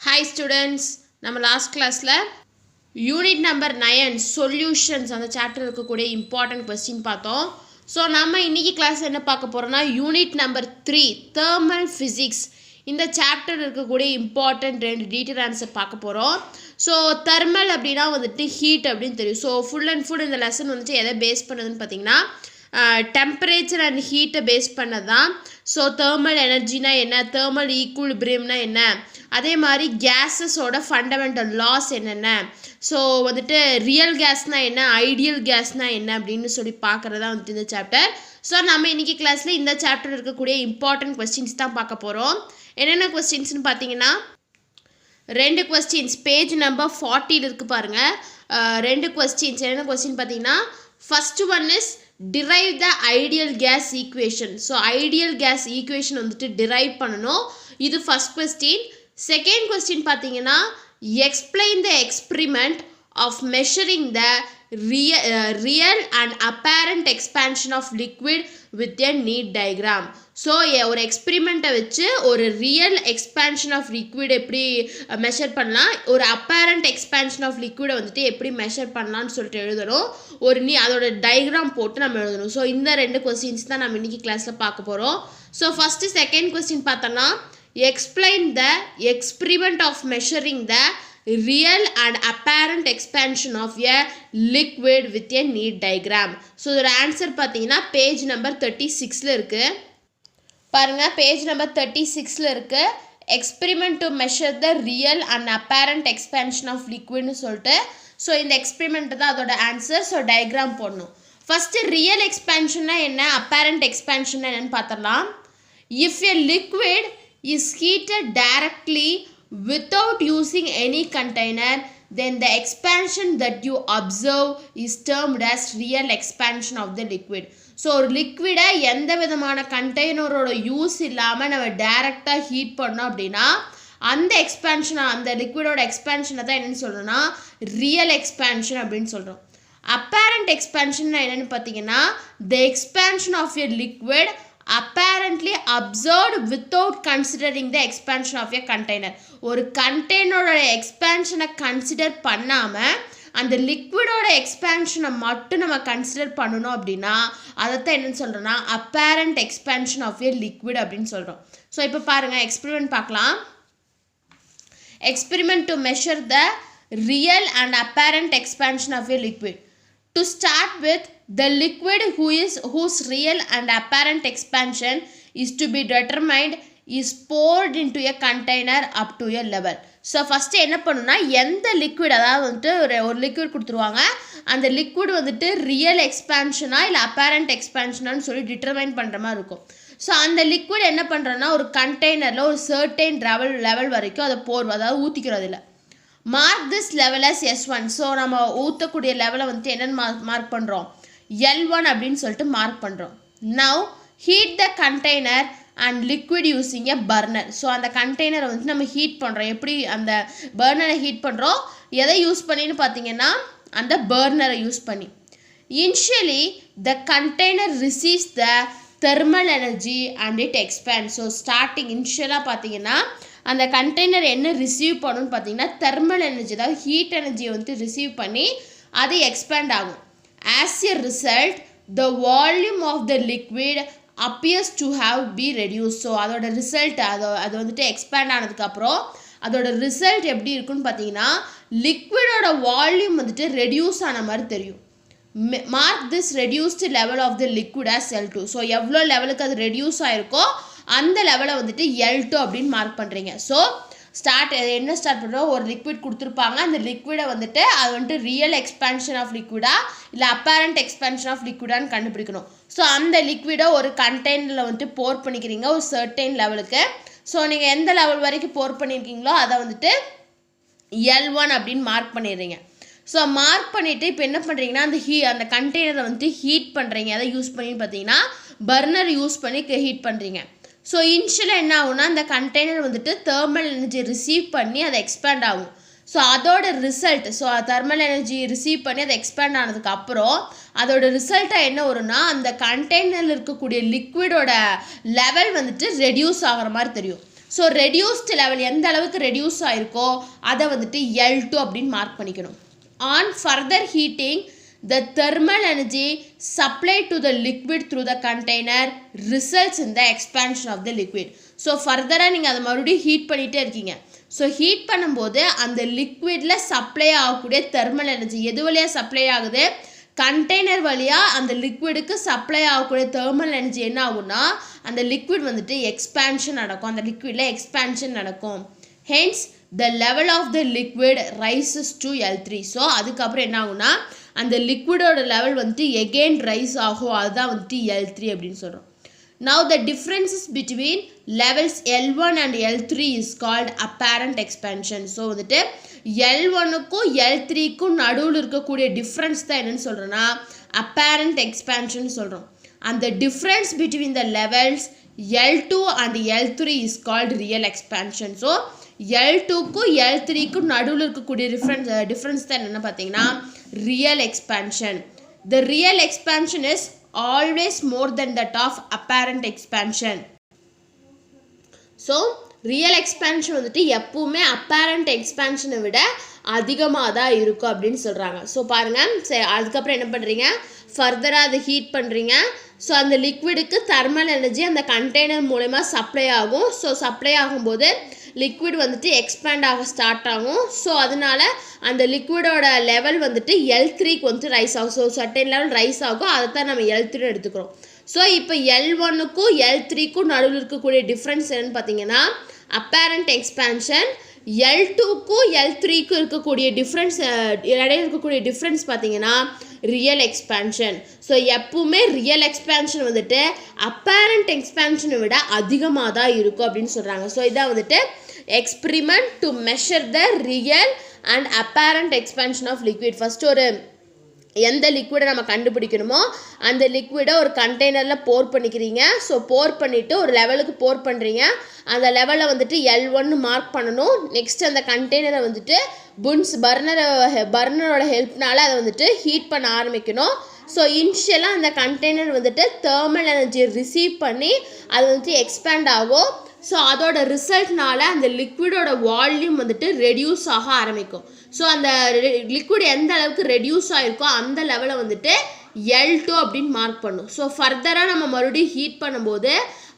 Hi students, நம்ம last classல unit number 9 solutions அந்த chapter இருக்கக்கூடிய important question பார்த்தோம். So நம்ம இன்னைக்கு class என்ன பார்க்க போறோம்னா unit number 3 thermal physics இந்த chapter இருக்கக்கூடிய important ரெண்டு detail answer பார்க்க போறோம். So thermal அப்படினா வந்துட்டு heat அப்படினு தெரியும். So full and full இந்த lesson வந்துட்டு எதை பேஸ் பண்ணுதுன்னு பாத்தீங்கன்னா temperature and heat base பண்ணதான். So thermal energy na என்ன, thermal equilibrium na என்ன, அதே மாதிரி gases ஓட fundamental laws என்னென்ன, so வந்துட்டு real gas na என்ன, ideal gas na என்ன அப்படின்னு சொல்லி பார்க்கறதா வந்துட்டு இந்த chapter. So நம்ம இன்னைக்கு கிளாஸ்ல இந்த chapter இருக்கக்கூடிய important questions தான் பார்க்க போறோம். என்னென்ன questions னு பாத்தீங்கன்னா ரெண்டு questions page number 40 ல இருக்கு பாருங்க. ரெண்டு questions என்னென்ன question பாத்தீங்கன்னா first one is derive the ideal gas equation. So ideal gas equation வந்துட்டு derive பண்ணனும். இது first question. Second question பாத்தீங்கன்னா explain the experiment of measuring the real and apparent expansion of liquid with a neat diagram. So ஒரு எக்ஸ்பெரிமெண்ட்டை வச்சு ஒரு real expansion of liquid எப்படி measure பண்ணலாம், ஒரு அப்பேரண்ட் எக்ஸ்பான்ஷன் ஆஃப் லிக்விடை வந்துட்டு எப்படி மெஷர் பண்ணலாம்னு சொல்லிட்டு எழுதணும். அதோட டயக்ராம் போட்டு நம்ம எழுதணும். ஸோ இந்த ரெண்டு கொஸ்டின்ஸ் தான் நம்ம இன்னைக்கு கிளாஸில் பார்க்க போகிறோம். ஸோ ஃபஸ்ட்டு செகண்ட் கொஸ்டின் பார்த்தோன்னா explain the experiment of measuring the real and apparent expansion of a liquid with a neat diagram. So இதோட ஆன்சர் பார்த்தீங்கன்னா பேஜ் நம்பர் 36ல இருக்கு பாருங்க. பேஜ் நம்பர் 36ல இருக்கு experiment to measure the real and apparent expansion of liquid னு சொல்லிட்டு. So இந்த experiment தான் அதோட ஆன்சர். ஸோ டயக்ராம் போடணும். ஃபஸ்ட்டு ரியல் எக்ஸ்பான்ஷன்னா என்ன, அப்பேரண்ட் எக்ஸ்பான்ஷன்னா என்னன்னு பார்த்தரலாம். If a liquid is heated directly without using any container, then the expansion that you observe is termed as real expansion of the liquid. So ஒரு லிக்விடை எந்த விதமான கண்டெய்னரோட use இல்லாமல் நம்ம டைரெக்டாக heat பண்ணோம் அப்படின்னா அந்த எக்ஸ்பான்ஷனை, அந்த லிக்விடோட எக்ஸ்பான்ஷனை தான் என்னென்னு சொல்கிறோன்னா ரியல் எக்ஸ்பான்ஷன் அப்படின்னு சொல்கிறோம். அப்பேரண்ட் எக்ஸ்பான்ஷன் என்னென்னு பார்த்தீங்கன்னா the expansion of a liquid apparently observed without considering the expansion of a container. ஒரு கண்டெய்னரோட எக்ஸ்பான்ஷனை கன்சிடர் பண்ணாமல் அந்த லிக்விடோட எக்ஸ்பான்ஷனை மட்டும் நம்ம கன்சிடர் பண்ணணும் அப்படின்னா அதைத்தான் என்னன்னு சொல்கிறோன்னா apparent expansion of a liquid அப்படின்னு சொல்கிறோம். ஸோ இப்போ பாருங்கள் எக்ஸ்பெரிமெண்ட் பார்க்கலாம். Experiment to measure the real and apparent expansion of a liquid. To start with, the liquid whose real and apparent expansion is to be determined is poured into a container up to a level. So first என்ன பண்ணுன்னா எந்த liquid, அதாவது வந்துட்டு ஒரு liquid கொடுத்துருவாங்க, அந்த liquid வந்துட்டு real எக்ஸ்பான்ஷனாக இல்லை அப்பேரண்ட் எக்ஸ்பான்ஷனான்னு சொல்லி டிட்டர்மைன் பண்ணுற மாதிரி இருக்கும். ஸோ அந்த லிக்விட் என்ன பண்ணுறோன்னா ஒரு கண்டெய்னரில் ஒரு சர்டைன் லெவல் வரைக்கும் அதை போர்வோம், அதாவது ஊற்றிக்கிறோம். அதில் mark this level as S1. So நம்ம ஊற்றக்கூடிய லெவலை வந்துட்டு என்னென்னு மார்க் பண்ணுறோம், L1 அப்படின்னு சொல்லிட்டு மார்க் பண்ணுறோம். Now heat the container and liquid using a burner. So அந்த கண்டெய்னரை வந்துட்டு நம்ம ஹீட் பண்ணுறோம். எப்படி அந்த பர்னரை ஹீட் பண்ணுறோம், எதை யூஸ் பண்ணின்னு பார்த்தீங்கன்னா அந்த பர்னரை யூஸ் பண்ணி. Initially the container receives the thermal energy and it expand. So starting இனிஷியலாக பார்த்தீங்கன்னா அந்த கண்டெய்னர் என்ன ரிசீவ் பண்ணணும்னு பார்த்தீங்கன்னா தெர்மல் எனர்ஜி, அதாவது ஹீட் எனர்ஜியை வந்து ரிசீவ் பண்ணி அது எக்ஸ்பேண்ட் ஆகும். As a result the volume of the liquid appears to have be reduce. So அதோட ரிசல்ட் அது வந்துட்டு எக்ஸ்பேண்ட் ஆனதுக்கப்புறம் அதோட ரிசல்ட் எப்படி இருக்குன்னு பார்த்தீங்கன்னா லிக்விடோட வால்யூம் வந்துட்டு ரெடியூஸ் ஆன மாதிரி தெரியும். Mark this reduced level of the liquid as L2. So எவ்வளோ லெவலுக்கு அது ரெடியூஸ் ஆகிருக்கோ அந்த லெவலை வந்துட்டு L2 அப்படின்னு மார்க் பண்ணுறீங்க. ஸோ என்ன ஸ்டார்ட் பண்ணுறோம், ஒரு லிக்விட் கொடுத்துருப்பாங்க, அந்த லிக்விடை வந்துட்டு அது வந்துட்டு ரியல் எக்ஸ்பான்ஷன் ஆஃப் லிக்விடா இல்லை அப்பேரண்ட் எக்ஸ்பான்ஷன் ஆஃப் லிக்விடான்னு கண்டுபிடிக்கணும். ஸோ அந்த லிக்விடை ஒரு கண்டெய்னரில் வந்துட்டு போர் பண்ணிக்கிறீங்க ஒரு சர்டைன் லெவலுக்கு. ஸோ நீங்கள் எந்த லெவல் வரைக்கும் போர் பண்ணியிருக்கீங்களோ அதை வந்துட்டு L1 அப்படின்னு மார்க் பண்ணிடுறீங்க. ஸோ மார்க் பண்ணிவிட்டு இப்போ என்ன பண்ணுறீங்கன்னா அந்த கண்டெய்னரை வந்துட்டு ஹீட் பண்ணுறீங்க. அதை யூஸ் பண்ணி பார்த்தீங்கன்னா பர்னர் யூஸ் பண்ணி ஹீட் பண்ணுறீங்க. ஸோ இனிஷியலாக என்ன ஆகும்னா அந்த கண்டெய்னர் வந்துட்டு தெர்மல் எனர்ஜி ரிசீவ் பண்ணி அதை எக்ஸ்பேண்ட் ஆகும். ஸோ அதோட result, so thermal energy receive பண்ணி அதை எக்ஸ்பேண்ட் ஆனதுக்கப்புறம் அதோட ரிசல்ட்டாக என்ன வரும்னா அந்த கண்டெய்னரில் இருக்கக்கூடிய லிக்விடோட லெவல் வந்துட்டு ரெடியூஸ் ஆகிற மாதிரி தெரியும். ஸோ ரெடியூஸ்டு லெவல் எந்த அளவுக்கு ரெடியூஸ் ஆயிருக்கோ அதை வந்துட்டு L2 அப்படின்னு மார்க் பண்ணிக்கணும். On further heating the thermal energy supplied to the liquid through the container results in the expansion of the liquid. So ஃபர்தராக நீங்கள் அதை மறுபடியும் ஹீட் பண்ணிகிட்டே இருக்கீங்க. ஸோ ஹீட் பண்ணும்போது அந்த லிக்விடில் சப்ளை ஆகக்கூடிய தெர்மல் எனர்ஜி எது வழியாக சப்ளை ஆகுது, கண்டெய்னர் வழியாக அந்த லிக்விடுக்கு சப்ளை ஆகக்கூடிய தெர்மல் எனர்ஜி என்ன ஆகும்னா அந்த லிக்விட் வந்துட்டு எக்ஸ்பேன்ஷன் நடக்கும், அந்த லிக்விடில் எக்ஸ்பேன்ஷன் நடக்கும். Hence the level of the liquid rises to L3. So அதுக்கப்புறம் என்ன ஆகும்னா அந்த லிக்விடோட லெவல் வந்துட்டு எகெயின் ரைஸ் ஆகும், அதுதான் வந்துட்டு L3 அப்படின்னு சொல்கிறோம். Now the differences between levels L1 and L3 is called apparent expansion. So வந்துட்டு L1க்கும் L3க்கும் நடுவில் இருக்கக்கூடிய டிஃப்ரென்ஸ் தான் என்னன்னு சொல்கிறோன்னா apparent expansion சொல்கிறோம். அந்த difference between the levels L2 and L3 is called real expansion. So L2க்கும் L3க்கும் நடுவில் இருக்கக்கூடிய டிஃப்ரென்ஸ் தான் என்னென்னு பார்த்தீங்கன்னா real expansion. The real expansion is always more than that of apparent expansion. So real expansion வந்துட்டு எப்பவுமே அப்பேரண்ட் எக்ஸ்பேன்ஷனை விட அதிகமாக தான் இருக்கும் அப்படின்னு சொல்கிறாங்க. ஸோ பாருங்கள், அதுக்கப்புறம் என்ன பண்ணுறீங்க, ஃபர்தராக அதை ஹீட் பண்ணுறீங்க. ஸோ அந்த லிக்விடுக்கு தெர்மல் எனர்ஜி அந்த கண்டெய்னர் மூலமா சப்ளை ஆகும். ஸோ சப்ளை ஆகும்போது லிக்விட் வந்துட்டு எக்ஸ்பேண்ட் ஆக ஸ்டார்ட் ஆகும். ஸோ அதனால அந்த லிக்விடோட லெவல் வந்துட்டு L3க்கு வந்துட்டு ரைஸ் ஆகும். ஸோ சர்டன் லெவல் ரைஸ் ஆகும், அதை தான் நம்ம L3 எடுத்துக்கிறோம். ஸோ இப்போ L1க்கும் L3க்கும் நடுவில் இருக்கக்கூடிய டிஃப்ரென்ஸ் என்னன்னு பார்த்தீங்கன்னா அப்பேரண்ட் எக்ஸ்பேன்ஷன். L2க்கும் L3க்கும் இருக்கக்கூடிய டிஃப்ரென்ஸ் இடையில இருக்கக்கூடிய டிஃப்ரென்ஸ் பார்த்தீங்கன்னா ரியல் எக்ஸ்பேன்ஷன். ஸோ எப்பவுமே ரியல் எக்ஸ்பேன்ஷன் வந்துட்டு அப்பேரண்ட் எக்ஸ்பேன்ஷனை விட அதிகமாக தான் இருக்கும் அப்படின்னு சொல்கிறாங்க. ஸோ இதான் வந்துட்டு experiment to measure the real and apparent expansion of liquid. First ஒரு எந்த லிக்விடை நம்ம கண்டுபிடிக்கணுமோ அந்த லிக்விடை ஒரு கண்டெய்னரில் போர் பண்ணிக்கிறீங்க. ஸோ போர் பண்ணிவிட்டு ஒரு லெவலுக்கு போர் பண்ணுறீங்க. அந்த லெவலில் வந்துட்டு L1 மார்க் பண்ணணும். நெக்ஸ்ட் அந்த கண்டெய்னரை வந்துட்டு பர்னரோட ஹெல்ப்னால அதை வந்துட்டு ஹீட் பண்ண ஆரம்பிக்கணும். ஸோ இனிஷியலாக அந்த கண்டெய்னர் வந்துட்டு தெர்மல் எனர்ஜியை ரிசீவ் பண்ணி அது வந்துட்டு எக்ஸ்பேண்ட் ஆகும். ஸோ அதோட ரிசல்ட்னால அந்த லிக்விடோட வால்யூம் வந்துட்டு ரெடியூஸ் ஆக ஆரம்பிக்கும். ஸோ அந்த லிக்விட் எந்த அளவுக்கு ரெடியூஸ் ஆகிருக்கோ அந்த லெவலை வந்துட்டு L2 அப்படின்னு மார்க் பண்ணும். ஸோ ஃபர்தராக நம்ம மறுபடியும் ஹீட் பண்ணும்போது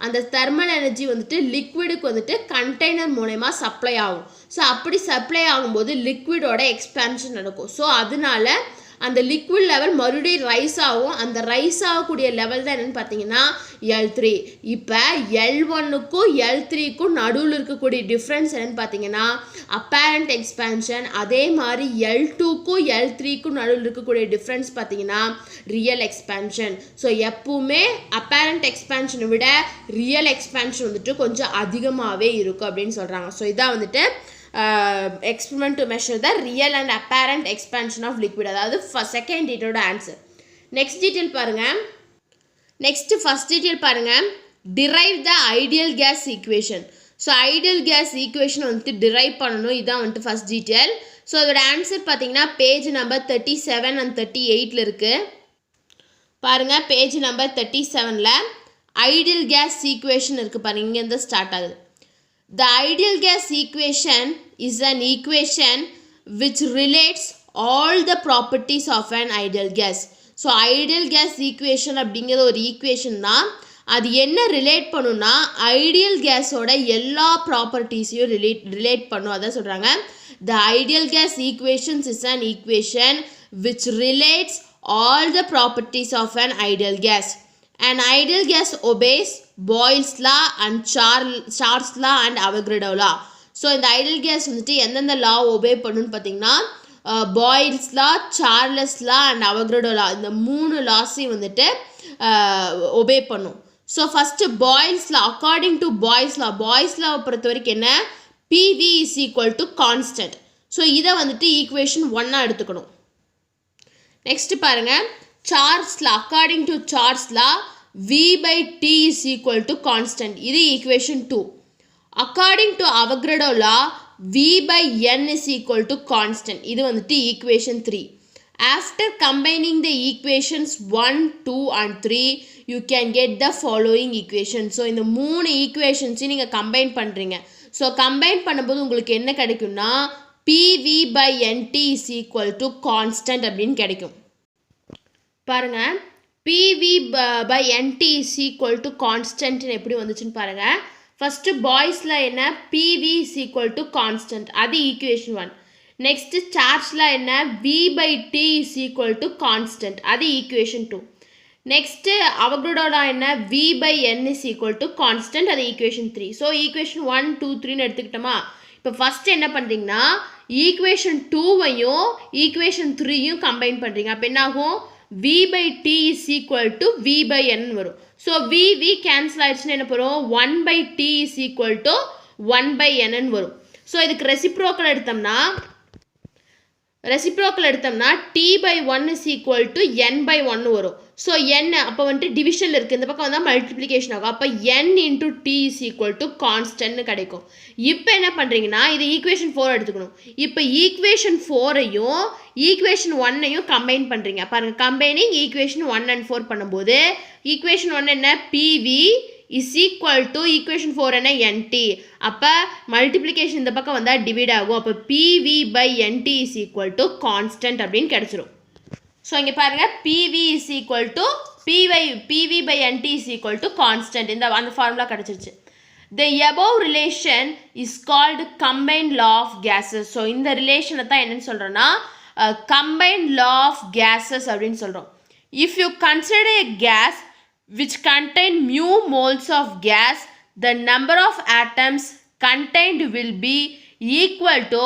அந்த தெர்மல் எனர்ஜி வந்துட்டு லிக்விடுக்கு வந்துட்டு கண்டெய்னர் மூலமா சப்ளை ஆகும். ஸோ அப்படி சப்ளை ஆகும்போது லிக்விடோட எக்ஸ்பேன்ஷன் நடக்கும். ஸோ அதனால அந்த லிக்விட் லெவல் மறுபடியும் ரைஸ் ஆகும். அந்த ரைஸ் ஆகக்கூடிய லெவல் தான் என்னென்னு பார்த்தீங்கன்னா L3. இப்போ L1க்கும் L3க்கும் நடுவில் இருக்கக்கூடிய டிஃப்ரென்ஸ் என்னென்னு பார்த்தீங்கன்னா அப்பேரண்ட் எக்ஸ்பேன்ஷன். அதே மாதிரி L2க்கும் L3க்கும் நடுவில் இருக்கக்கூடிய டிஃப்ரென்ஸ் பார்த்தீங்கன்னா ரியல் எக்ஸ்பேன்ஷன். ஸோ எப்பவுமே அப்பேரண்ட் எக்ஸ்பேன்ஷனை விட ரியல் எக்ஸ்பேன்ஷன் வந்துட்டு கொஞ்சம் அதிகமாகவே இருக்கும் அப்படின்னு சொல்கிறாங்க. ஸோ இதான் வந்துட்டு experiment to measure the real and apparent expansion of liquid. அதாவது செகண்ட் டீட்டெயிலோட ஆன்சர். நெக்ஸ்ட் டீட்டெயில் பாருங்கள். ஃபர்ஸ்ட் டீட்டெயில் பாருங்கள், derive the ideal gas equation. So ideal gas equation வந்துட்டு டிரைவ் பண்ணணும். இதுதான் வந்துட்டு ஃபர்ஸ்ட் டீட்டெயில். ஸோ அதோட ஆன்சர் பார்த்தீங்கன்னா பேஜ் நம்பர் 37 and 38 இருக்குது. பாருங்கள், பேஜ் நம்பர் 37ல் ஐடியல் கேஸ் ஈக்குவேஷன் இருக்குது பாருங்கள், இங்கேருந்து ஸ்டார்ட் ஆகுது. The ideal gas equation is an equation which relates all the properties of an ideal gas. So ideal gas equation அப்படிங்கிறது ஒரு ஈக்குவேஷன் தான். அது என்ன ரிலேட் பண்ணுன்னா ஐடியல் கேஸோட எல்லா ப்ராப்பர்ட்டிஸையும் ரிலேட் பண்ணும். அதான் சொல்கிறாங்க the ideal gas equations is an equation which relates all the properties of an ideal gas. An ideal gas obeys Boyle's law and Charles law and Avogadro law. So இந்த ideal gas வந்துட்டு எந்தெந்த law obey பண்ணுன்னு பார்த்தீங்கன்னா Boyle's law, Charles law and அவக்ராடோ law, இந்த 3 லாஸையும் வந்துட்டு obey பண்ணும். So first Boyle's law. According to Boyle's லாவை பொறுத்த வரைக்கும் என்ன, PV is equal to constant. So இதை வந்துட்டு ஈக்குவேஷன் 1 எடுத்துக்கணும். நெக்ஸ்ட் பாருங்கள், Charles law. According to Charles law V/T is equal to constant. இது equation 2. According to Avogadro law V/N is equal to constant. இது வந்துட்டு equation 3. After combining the equations 1, 2 and 3, you can get the following equation. So இந்த மூணு ஈக்குவேஷன்ஸையும் நீங்கள் combine பண்ணுறீங்க. So combine பண்ணும்போது உங்களுக்கு என்ன கிடைக்கும்னா PV by NT is equal to constant அப்படின்னு கிடைக்கும். பாருங்க PV by NT is equal to constant எப்படி வந்துச்சுன்னு பாருங்க. ஃபர்ஸ்ட் பாய்ஸில் என்ன PV is equal to constant, அது ஈக்குவேஷன் 1. நெக்ஸ்ட் சார்ஜ்ல என்ன V by T is equal to constant, அது ஈக்குவேஷன் 2. நெக்ஸ்ட் அவகோட்ரோல என்ன V by N is equal to constant, அது equation 3. So equation 1, 2, 3ன்னு எடுத்துக்கிட்டோமா. இப்போ ஃபர்ஸ்ட் என்ன பண்ணுறீங்கன்னா ஈக்குவேஷன் 2வையும் ஈக்குவேஷன் 3யும் கம்பைன் பண்ணுறீங்க. அப்போ என்ன ஆகும் V by T is equal to V by N வரும். ஸோ V கேன்சல் ஆயிடுச்சுன்னா என்ன வரும் 1 by T is equal to 1 by N வரும். ஸோ இதுக்கு ரெசிப்ரோக்கல் எடுத்தோம்னா T by 1 is equal to N by 1 வரும். ஸோ N அப்போ வந்துட்டு டிவிஷனில் இருக்குது, இந்த பக்கம் வந்தால் மல்டிப்ளிகேஷன் ஆகும். அப்போ N into T is equal to constant கிடைக்கும். இப்போ என்ன பண்ணுறீங்கன்னா இது ஈக்குவேஷன் 4 எடுத்துக்கணும். இப்போ ஈக்குவேஷன் 4ஐயும் ஈக்குவேஷன் 1ஐயும் கம்பைன் பண்ணுறீங்க. பாருங்கள் கம்பைனிங் ஈக்குவேஷன் 1 and 4 பண்ணும்போது ஈக்குவேஷன் 1 என்ன PV is equal to equation 4 என்ன NT. அப்போ மல்டிப்ளிகேஷன் இந்த பக்கம் வந்தால் டிவைட் ஆகும். அப்போ PV by NT is equal to constant அப்படின்னு கிடச்சிரும். ஸோ இங்கே பாருங்கள் PV is equal to PV by NT is equal to constant, இந்த அந்த ஃபார்முலா கிடச்சிருச்சு. The above relation is called combined law of gases. So இந்த ரிலேஷனை தான் என்னன்னு சொல்கிறோன்னா combined law of gases அப்படின்னு சொல்கிறோம். If you consider a gas which contain mu moles of gas, the number of atoms contained will be equal to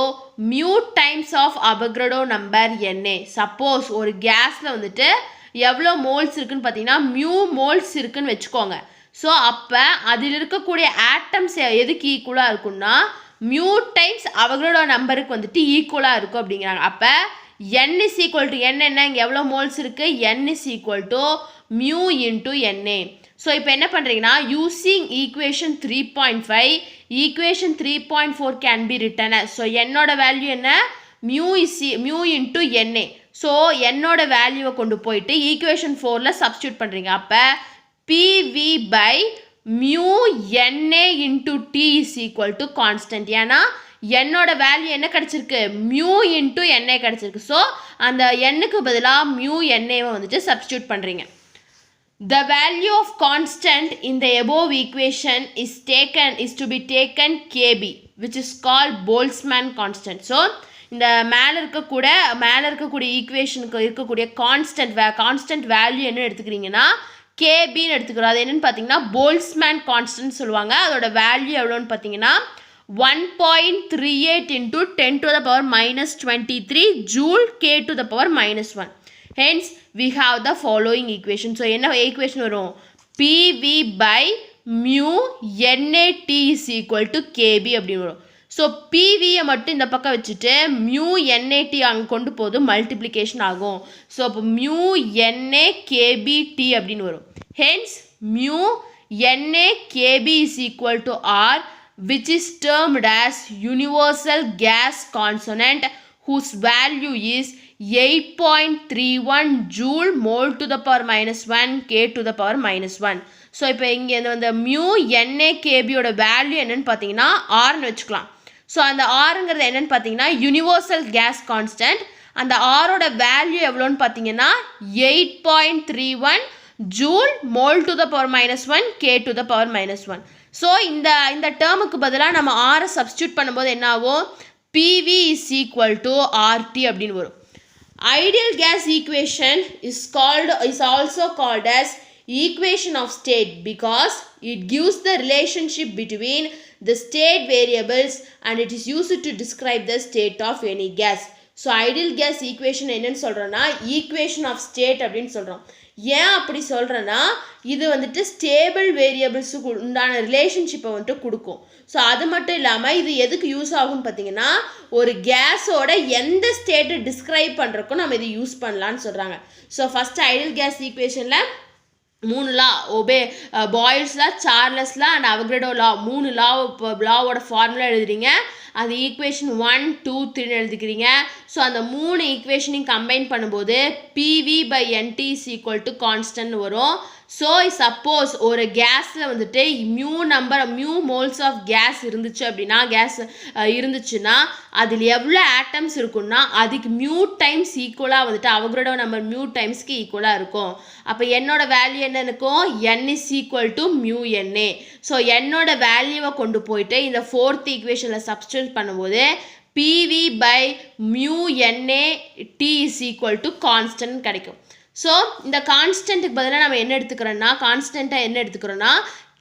mu times of Avogadro number Na. Suppose ஒரு கேஸில் வந்துட்டு எவ்வளோ moles இருக்குன்னு பார்த்தீங்கன்னா mu moles இருக்குன்னு வச்சுக்கோங்க. ஸோ அப்போ அதில் இருக்கக்கூடிய ஆட்டம்ஸ் எதுக்கு ஈக்குவலாக இருக்குன்னா மியூ டைம்ஸ் அவகோட்ரோ நம்பருக்கு வந்துட்டு ஈக்குவலாக இருக்கும் அப்படிங்கிறாங்க. அப்போ N is equal to N என்ன இங்கே எவ்வளோ மோல்ஸ் இருக்குது N is equal to mu into Na. So இப்போ என்ன பண்ணுறீங்கன்னா using equation 3.5 equation 3.4 can be written. So என்னோட வேல்யூ என்ன மியூ இன்ட்டு Na. ஸோ என்னோட வேல்யூவை கொண்டு போயிட்டு ஈக்குவேஷன் 4ல் சப்ஸ்டியூட் பண்ணுறீங்க. அப்போ PV by mu Na into T is equal to constant. ஏன்னா என்னோட வேல்யூ என்ன கிடச்சிருக்கு மியூ இன்ட்டு Na கிடச்சிருக்கு. ஸோ அந்த எண்ணுக்கு பதிலாக மியூ NAவை வந்துட்டு சப்ஸ்டியூட் பண்ணுறீங்க. The value of constant in the above equation is to be taken Kb, which is called Boltzmann constant. So இந்த மேலே இருக்கக்கூடிய ஈக்குவேஷனுக்கு இருக்கக்கூடிய கான்ஸ்டன்ட் வேல்யூ என்ன எடுத்துக்கிறீங்கன்னா கேபின்னு எடுத்துக்கிறோம். அது என்னென்னு பார்த்தீங்கன்னா போல்ட்ஸ்மேன் கான்ஸ்டன்ட் சொல்லுவாங்க. அதோட வேல்யூ எவ்வளோன்னு பார்த்தீங்கன்னா 1.38 into 10 to the power minus 23 joule K to the power minus 1. Hence we have the following equation. So என்ன equation வரும் PV by mu NAT is equal to KB அப்படின்னு வரும். ஸோ PVயை மட்டும் இந்த பக்கம் வச்சுட்டு mu NAT அங்கே கொண்டு போது மல்டிப்ளிகேஷன் ஆகும். ஸோ அப்போ mu NA KBT அப்படின்னு வரும். Hence mu NA KB is equal to R, which is termed as universal gas consonant whose value is 8.31 joule mole to the power minus 1 K to the power minus 1. So இப்போ இங்கே இந்த mu NA KBயோட value என்னன்னு பார்த்தீங்கன்னா ஆர்னு வச்சுக்கலாம். So அந்த ஆருங்கிறது என்னன்னு பார்த்தீங்கன்னா universal case constant. அந்த ஆரோட வேல்யூ எவ்வளோன்னு பார்த்தீங்கன்னா 8.31 joule mole to the power minus 1 K to the power minus 1. So இந்த டேர்முக்கு பதிலாக நம்ம ஆரை சப்ஸ்டியூட் பண்ணும்போது என்ன ஆகும் PV is equal to RT அப்படின்னு வரும். Ideal gas equation is also called as equation of state because it gives the relationship between the state variables and it is used to describe the state of any gas. So ideal gas equation என்னன்னு சொல்கிறோன்னா equation of state அப்படின்னு சொல்கிறோம். ஏன் அப்படி சொல்கிறேன்னா இது வந்துட்டு stable வேரியபிள்ஸுக்கு உண்டான ரிலேஷன்ஷிப்பை வந்துட்டு கொடுக்கும். ஸோ அது மட்டும் இல்லாமல் இது எதுக்கு யூஸ் ஆகும்னு பார்த்தீங்கன்னா ஒரு கேஸோட எந்த ஸ்டேட்டை டிஸ்கிரைப் பண்ணுறக்கும் நம்ம இது யூஸ் பண்ணலான்னு சொல்கிறாங்க. ஸோ ஃபஸ்ட்டு ஐடியல் கேஸ் ஈக்குவேஷனில் 3 law Boyle's law, Charles law and Avogadro law 3 லாவோட ஃபார்முலா எழுதுறீங்க. அது ஈக்குவேஷன் 1 2 3 எழுதிக்கிறீங்க. ஸோ அந்த 3 ஈக்குவேஷனையும் கம்பைன் பண்ணும்போது PV/NT is equal to constant வரும். ஸோ சப்போஸ் ஒரு கேஸில் வந்துட்டு மியூ மோல்ஸ் ஆஃப் கேஸ் இருந்துச்சு அப்படின்னா இருந்துச்சுன்னா அதில் எவ்வளோ ஆட்டம்ஸ் இருக்குன்னா அதுக்கு மியூ டைம்ஸ் ஈக்குவலாக வந்துட்டு அவங்களோட நம்பர் மியூ டைம்ஸ்க்கு ஈக்குவலாக இருக்கும். அப்போ என்னோட வேல்யூ என்ன இருக்கும்? n is equal to mu NA. So என்னோட வேல்யூவை கொண்டு போயிட்டு இந்த 4th ஈக்குவேஷனில் சப்ஸ்டிட்யூட் பண்ணும்போது PV/mu NA T is equal to constant கிடைக்கும். ஸோ இந்த கான்ஸ்டன்ட்டுக்கு பதிலாக நம்ம என்ன எடுத்துக்கிறோன்னா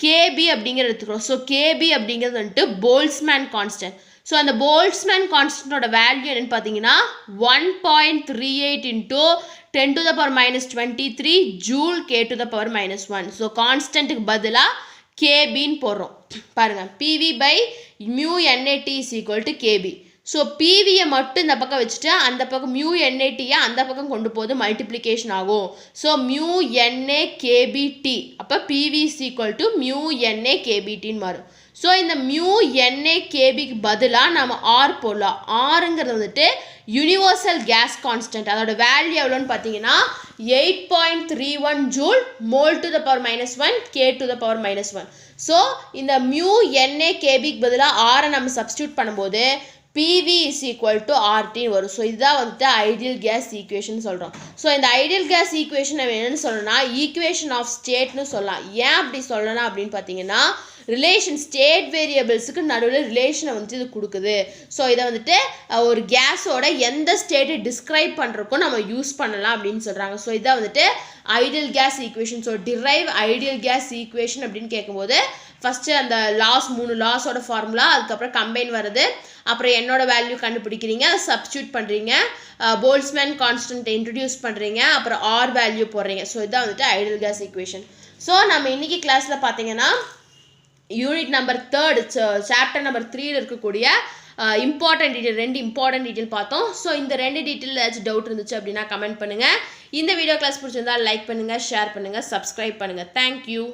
KB அப்படிங்கிறது எடுத்துக்கிறோம். ஸோ KB அப்படிங்கிறது வந்துட்டு போல்ட்ஸ்மேன் கான்ஸ்டன்ட். ஸோ அந்த போல்ட்ஸ்மேன் கான்ஸ்டன்ட்டோட வேல்யூ என்னென்னு பார்த்தீங்கன்னா 1.38 into 10 to the power minus 23 joule K to the power minus 1. So கான்ஸ்டன்ட்டுக்கு பதிலாக KBன்னு போடுறோம். பாருங்கள், PV/mu NAT is equal to KB. So பிவியை மட்டும் இந்த பக்கம் வச்சுட்டு அந்த பக்கம் மியூ என்ஏடியை அந்த பக்கம் கொண்டு போது மல்டிப்ளிகேஷன் ஆகும். ஸோ மியூ என்ஏ கேபிடி அப்போ PV is equal to mu NA கேபிடின்னு மாறும். ஸோ இந்த மியூ என்ஏ கேபிக்கு பதிலாக நம்ம ஆர் போடலாம். ஆருங்கிறது வந்துட்டு யூனிவர்சல் கேஸ் கான்ஸ்டன்ட். அதோட வேல்யூ எவ்வளோன்னு பார்த்தீங்கன்னா 8.31 joule mole to the power -1 K to the power -1. So இந்த மியூ என்ஏ கேபிக்கு பதிலாக ஆரை நம்ம சப்ஸ்டியூட் பண்ணும்போது PV is equal to RT வரும். ஸோ இதுதான் வந்துட்டு ஐடியல் கேஸ் ஈக்குவேஷன் சொல்கிறோம். ஸோ இந்த ஐடியல் கேஸ் ஈக்குவேஷன் நம்ம என்னென்னு சொல்லணும்னா ஈக்குவேஷன் ஆஃப் ஸ்டேட்னு சொல்லலாம். ஏன் அப்படி சொல்லணும் அப்படின்னு பார்த்தீங்கன்னா ரிலேஷன் ஸ்டேட் வேரியபிள்ஸுக்கு நடுவில் ரிலேஷனை வந்துட்டு இது கொடுக்குது. ஸோ இதை வந்துட்டு ஒரு கேஸோட எந்த ஸ்டேட்டை டிஸ்கிரைப் பண்ணுறக்கும் நம்ம யூஸ் பண்ணலாம் அப்படின்னு சொல்கிறாங்க. ஸோ இதை வந்துட்டு ideal gas equation. So drive ideal gas equation அப்படின்னு கேட்கும்போது ஃபஸ்ட்டு அந்த 3 லாஸோட ஃபார்முலா, அதுக்கப்புறம் கம்பைன் வருது, அப்புறம் என்னோட வேல்யூ கண்டுபிடிக்கிறீங்க, அதை சப்ஸ்டியூட் பண்ணுறீங்க, போல்ட்ஸ்மேன் கான்ஸ்டன்ட் இன்ட்ரடியூஸ் பண்ணுறீங்க, அப்புறம் ஆர் வேல்யூ போடுறீங்க. ஸோ இதான் வந்துட்டு ஐடியல் கேஸ் ஈக்குவேஷன். ஸோ நம்ம இன்றைக்கி கிளாஸில் பார்த்தீங்கன்னா யூனிட் நம்பர் 3 சாப்டர் நம்பர் 3 இருக்கக்கூடிய இம்பார்ட்டன்ட் டீட்டெயில் 2 இம்பார்ட்டன்ட் டீட்டெயில் பார்த்தோம். ஸோ இந்த 2 டீட்டெயில் ஏதாச்சும் டவுட் இருந்துச்சு அப்படின்னா கமெண்ட் பண்ணுங்கள். இந்த வீடியோ கிளாஸ் பிடிச்சிருந்தால் லைக் பண்ணுங்கள், ஷேர் பண்ணுங்கள், சப்ஸ்கிரைப் பண்ணுங்கள். தேங்க்யூ.